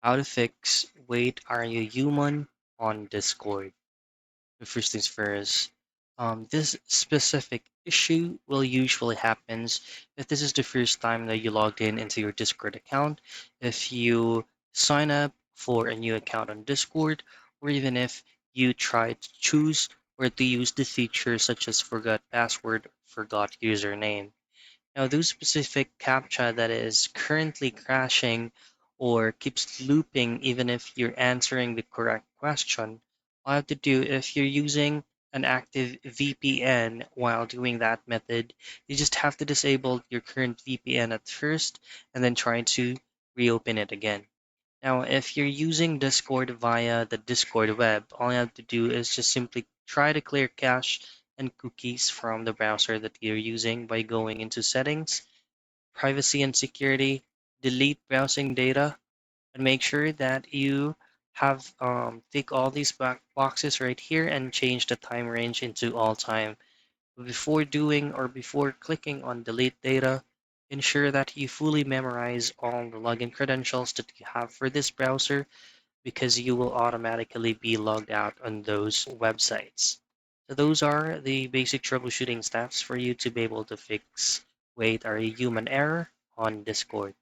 How to fix Wait, Are You Human on Discord. The first things first, this specific issue will usually happens if this is the first time that you logged in into your Discord account, if you sign up for a new account on Discord, or even if you try to choose or to use the features such as forgot password, forgot username. Now, those specific CAPTCHA that is currently crashing or keeps looping even if you're answering the correct question, all you have to do if you're using an active VPN while doing that method, you just have to disable your current VPN at first and then try to reopen it again. Now, if you're using Discord via the Discord web, all you have to do is just simply try to clear cache and cookies from the browser that you're using by going into settings, privacy and security, delete browsing data, and make sure that you have tick all these boxes right here and change the time range into all time. Before doing or before clicking on delete data, ensure that you fully memorize all the login credentials that you have for this browser because you will automatically be logged out on those websites. So those are the basic troubleshooting steps for you to be able to fix Wait, Are You Human error on Discord.